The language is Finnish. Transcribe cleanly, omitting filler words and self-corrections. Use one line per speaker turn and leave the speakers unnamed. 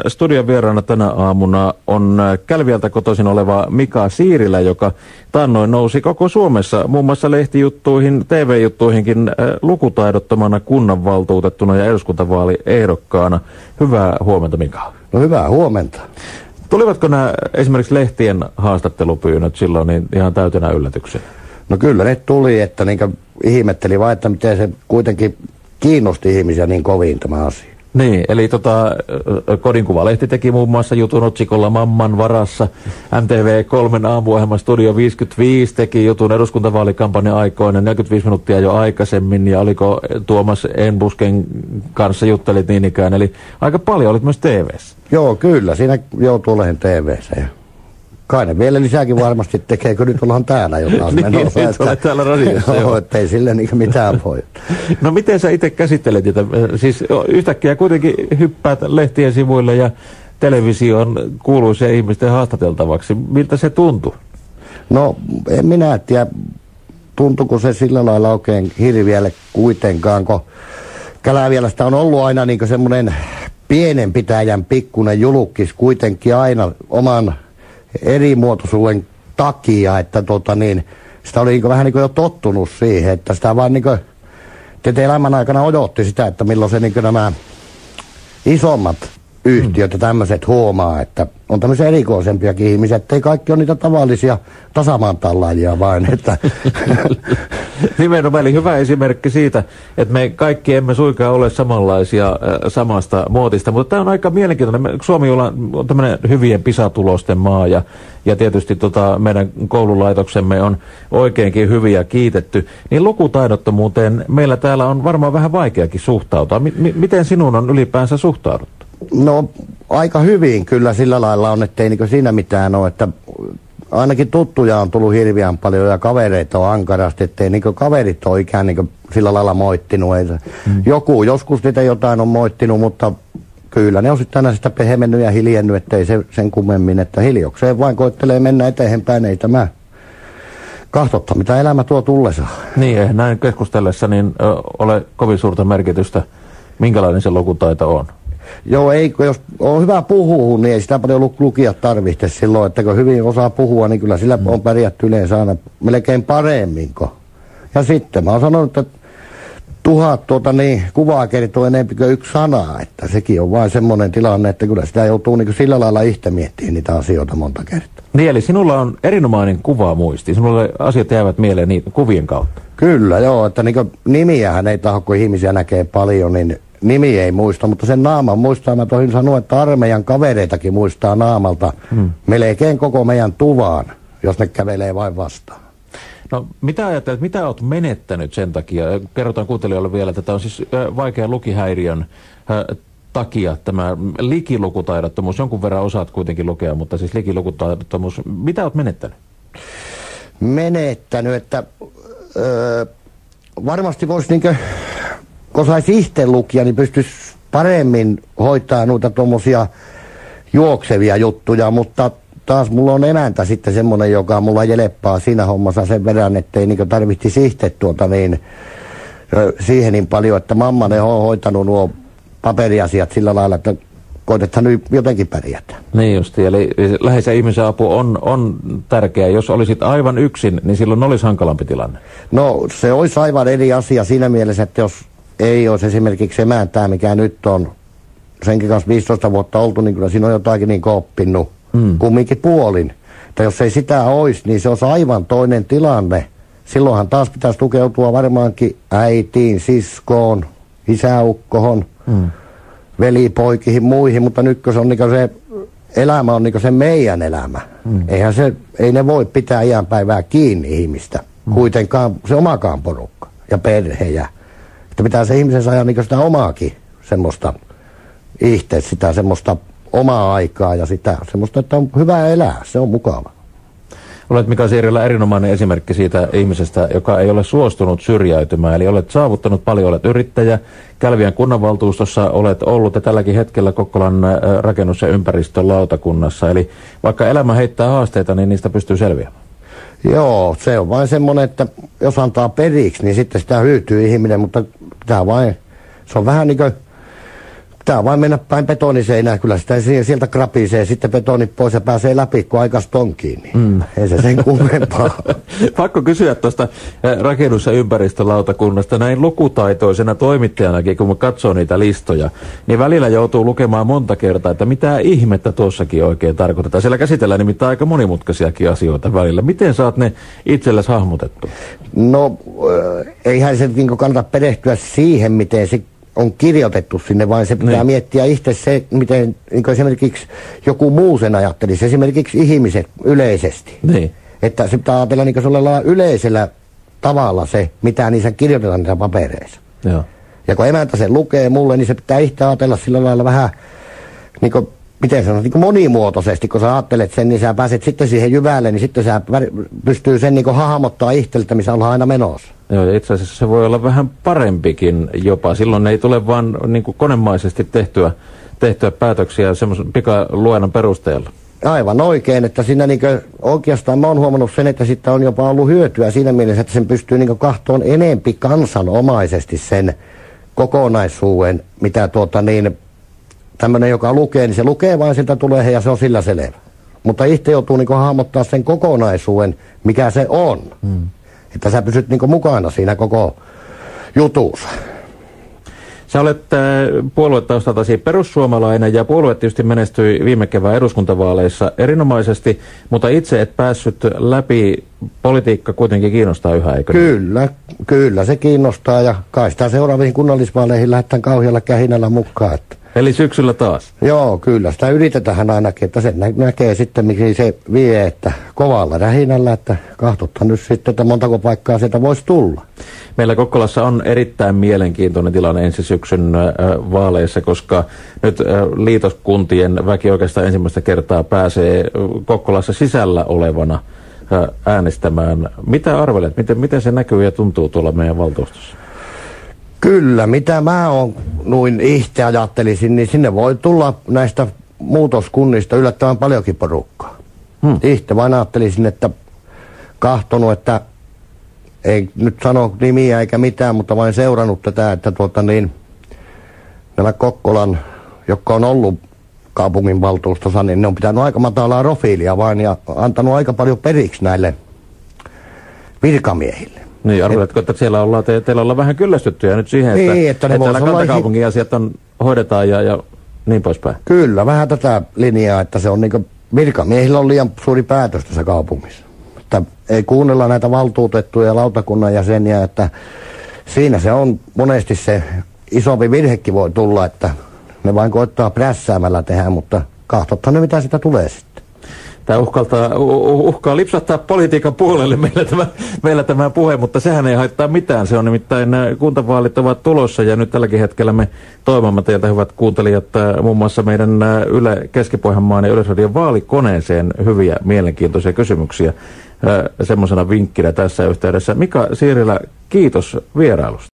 Studion vieraana tänä aamuna on Kälviältä kotoisin oleva Mika Siirilä, joka taannoin nousi koko Suomessa, muun muassa lehtijuttuihin, TV-juttuihinkin lukutaidottomana kunnanvaltuutettuna ja eduskuntavaaliehdokkaana. Hyvää huomenta, Mika.
No hyvää huomenta.
Tulivatko nämä esimerkiksi lehtien haastattelupyynnöt silloin niin ihan täytenä yllätyksen?
No kyllä ne tuli, että ihmetteli vaan, että miten se kuitenkin kiinnosti ihmisiä niin kovin tämä asia.
Niin, eli Kodinkuvalehti teki muun muassa jutun otsikolla Mamman varassa. MTV3 aamuohjelma Studio 55 teki jutun eduskuntavaalikampanjan aikoina 45 minuuttia jo aikaisemmin. Ja oliko Tuomas Enbusken kanssa juttelit niin ikään, eli aika paljon olit myös TV:ssä.
Joo, kyllä, siinä joutuu olemaan TV:ssä. Kai ne vielä lisääkin varmasti tekee, kun nyt ollaan täällä jo taas menossa.
Niin, olet täällä radiossa.
Joo, ettei sille mitään voi.
No miten sä itse käsittelet niitä? Siis yhtäkkiä kuitenkin hyppäät lehtien sivuille ja televisioon kuuluisia ihmisten haastateltavaksi. Miltä se tuntui?
No en minä tiedä, tuntuuko se sillä lailla oikein hirviälle kuitenkaan, kun Kälviälästä on ollut aina niin semmoinen pienen pitäjän pikkuinen julukkis kuitenkin aina oman erimuotoisuuden takia, että sitä oli vähän jo tottunut siihen, että sitä vaan elämän aikana odotti sitä, että milloin se nämä isommat yhtiöt ja tämmöiset huomaa, että on tämmöisiä erikoisempiakin ihmisiä, ettei kaikki ole niitä tavallisia tasamaantallaajia vain, että
nimenomaan, eli hyvä esimerkki siitä, että me kaikki emme suinkaan ole samanlaisia samasta muotista, mutta tämä on aika mielenkiintoinen. Suomi on tämmöinen hyvien PISA-tulosten maa ja tietysti meidän koululaitoksemme on oikeinkin hyviä kiitetty. Niin lukutaidottomuuteen meillä täällä on varmaan vähän vaikeakin suhtautua. Miten sinun on ylipäänsä suhtauduttu?
No aika hyvin kyllä sillä lailla on, ettei siinä mitään ole, että ainakin tuttuja on tullut hirveän paljon ja kavereita on ankarasti, ettei kaverit ole ikään sillä lailla moittinut. Joku joskus niitä jotain on moittinut, mutta kyllä ne on sitten aina sitä pehmennyt ja hiljennyt, ettei se sen kummemmin, että hiljokseen vain koettelee mennä eteenpäin, ei tämä kahtotta, mitä elämä tuo tullessaan.
Niin, näin keskustellessa niin ole kovin suurta merkitystä, minkälainen se lukutaito on.
Joo, jos on hyvä puhua, niin ei sitä paljon lukijat tarvitse silloin, että kun hyvin osaa puhua, niin kyllä sillä on pärjätty yleensä aina melkein paremmin. Ja sitten mä oon sanonut, että 1000 kuvaa kertoo enemmän kuin yksi sana, että sekin on vain semmoinen tilanne, että kyllä sitä joutuu sillä lailla itse miettimään niitä asioita monta kertaa.
Niin, eli sinulla on erinomainen kuvamuisti, sinulle asiat jäävät mieleen niitä kuvien kautta.
Kyllä, joo, että nimiähän ei taho, kun ihmisiä näkee paljon, niin nimi ei muista, mutta sen naaman muistaa. Mä tohin sanoa, että armeijan kavereitakin muistaa naamalta melkein koko meidän tuvaan, jos ne kävelee vain vastaan.
No mitä ajattelet, mitä olet menettänyt sen takia? Kerrotaan kuuntelijoille vielä, että tämä on siis vaikea lukihäiriön takia tämä likilukutaidottomuus. Jonkun verran osaat kuitenkin lukea, mutta siis likilukutaidottomuus. Mitä olet menettänyt?
Menettänyt, että varmasti voisi kun saisi itse lukia, niin pystyisi paremmin hoitaa noita tuommoisia juoksevia juttuja, mutta taas mulla on emäntä sitten semmoinen, joka mulla jeleppaa siinä hommassa sen verran, ettei tarvitsisi itse siihen niin paljon, että mamma ne on hoitanut nuo paperiasiat sillä lailla, että koitetaan nyt jotenkin pärjätä.
Niin justi, eli läheisen ihmisen apu on tärkeä. Jos olisit aivan yksin, niin silloin olisi hankalampi tilanne.
No se olisi aivan eri asia siinä mielessä, että jos ei olisi esimerkiksi emäntää, mikä nyt on senkin kanssa 15 vuotta oltu, niin kyllä siinä on jotakin oppinut kumminkin puolin. Että jos ei sitä olisi, niin se olisi aivan toinen tilanne. Silloinhan taas pitäisi tukeutua varmaankin äitiin, siskoon, isäukkohon, velipoikihin, muihin, mutta nyt kun se on se elämä on se meidän elämä. Ei ne voi pitää iän päivää kiinni ihmistä. Kuitenkaan se omakaan porukka ja perhe ja että pitää se ihmisen saada sitä omaakin semmoista sitä semmoista omaa aikaa ja sitä semmoista, että on hyvä elää, se on mukava.
Olet Mika Siirilä erinomainen esimerkki siitä ihmisestä, joka ei ole suostunut syrjäytymään. Eli olet saavuttanut paljon, olet yrittäjä, Kälviän kunnanvaltuustossa olet ollut ja tälläkin hetkellä Kokkolan rakennus- ja ympäristölautakunnassa. Eli vaikka elämä heittää haasteita, niin niistä pystyy selviämään.
Joo, se on vain semmoinen, että jos antaa periksi, niin sitten sitä hyytyy ihminen, mutta pitää vain, se on vähän Pitää vain mennä päin betoniseinään, kyllä sitä sieltä krapisee, sitten betonit pois ja pääsee läpi, kun aikas tonkiin, niin ei se sen kummempaa.
Pakko kysyä tuosta rakennus- ja ympäristölautakunnasta näin lukutaitoisena toimittajanakin, kun katsoo niitä listoja, niin välillä joutuu lukemaan monta kertaa, että mitä ihmettä tuossakin oikein tarkoitetaan. Siellä käsitellään nimittäin aika monimutkaisiakin asioita välillä. Miten saat ne itsellesi hahmotettu?
No, eihän se niin kannata perehtyä siihen, miten se on kirjoitettu sinne, vaan se pitää miettiä itse se, miten niin esimerkiksi joku muu sen ajattelisi, esimerkiksi ihmiset yleisesti.
Niin.
Että se pitää ajatella niin sellaisella yleisellä tavalla se, mitä niissä kirjoitetaan niissä papereissa.
Joo.
Ja kun emäntä sen lukee mulle, niin se pitää itse ajatella sillä lailla vähän, niin kuin, miten sanotaan, niin monimuotoisesti. Kun sä ajattelet sen, niin sä pääset sitten siihen jyvälle, niin sitten sä pystyy sen niin hahmottaa itseltä, missä ollaan aina menossa.
Joo, ja itse asiassa se voi olla vähän parempikin jopa. Silloin ei tule vaan niin kuin konemaisesti tehtyä päätöksiä semmoisen pikaluennon perusteella.
Aivan oikein, että siinä niin oikeastaan mä oon huomannut sen, että siitä on jopa ollut hyötyä siinä mielessä, että sen pystyy niin kahtoon enempi kansanomaisesti sen kokonaisuuden, mitä tämmöinen, joka lukee, niin se lukee vain, siltä tulee ja se on sillä selvä. Mutta itse joutuu niin hahmottaa sen kokonaisuuden, mikä se on. Että sä pysyt niin mukana siinä koko jutussa.
Sä olet puoluetaustaltasi perussuomalainen ja puolue tietysti menestyi viime kevään eduskuntavaaleissa erinomaisesti, mutta itse et päässyt läpi. Politiikka kuitenkin kiinnostaa yhä, eikö?
Kyllä se kiinnostaa ja kai sitä seuraaviin kunnallisvaaleihin lähdetään kauhealla kähinällä mukaan. Että.
Eli syksyllä taas?
Joo, kyllä sitä yritetään ainakin, että se näkee sitten, mihin se vie, että kovalla rähinällä, että kahtothan nyt sitten, että montako paikkaa sieltä voisi tulla.
Meillä Kokkolassa on erittäin mielenkiintoinen tilanne ensi syksyn vaaleissa, koska nyt liitoskuntien väki oikeastaan ensimmäistä kertaa pääsee Kokkolassa sisällä olevana äänestämään. Mitä arvelet? Miten se näkyy ja tuntuu tuolla meidän valtuustossa?
Kyllä, mitä mä oon noin itse ajattelisin, niin sinne voi tulla näistä muutoskunnista yllättävän paljonkin porukkaa. Itse vain ajattelisin, että kahtonut, että ei nyt sano nimiä eikä mitään, mutta vain seurannut tätä, että nämä Kokkolan, jotka on ollut kaupunginvaltuustossa, niin ne on pitänyt aika matalaa profiilia vain ja antanut aika paljon periksi näille virkamiehille.
Niin, arveletko, että siellä teillä ollaan vähän kyllästyttyjä nyt siihen,
niin,
että täällä kantakaupungin asiat hoidetaan ja niin poispäin?
Kyllä, vähän tätä linjaa, että se on niin kuin virkamiehillä on liian suuri päätös tässä kaupungissa. Että ei kuunnella näitä valtuutettuja ja lautakunnan jäseniä, että siinä se on monesti se isompi virhekin voi tulla, että ne vain koittaa prässäämällä tehdä, mutta kahtothan ne mitä sitä tulee sitten.
Tämä uhkaa lipsahtaa politiikan puolelle meillä tämä puhe, mutta sehän ei haittaa mitään. Se on nimittäin, kuntavaalit ovat tulossa ja nyt tälläkin hetkellä me toivomme teiltä, hyvät kuuntelijat, muun muassa meidän Yle Keski-Pohjanmaan ja Yleisradion vaalikoneeseen hyviä mielenkiintoisia kysymyksiä semmoisena vinkkinä tässä yhteydessä. Mika Siirilä, kiitos vierailusta.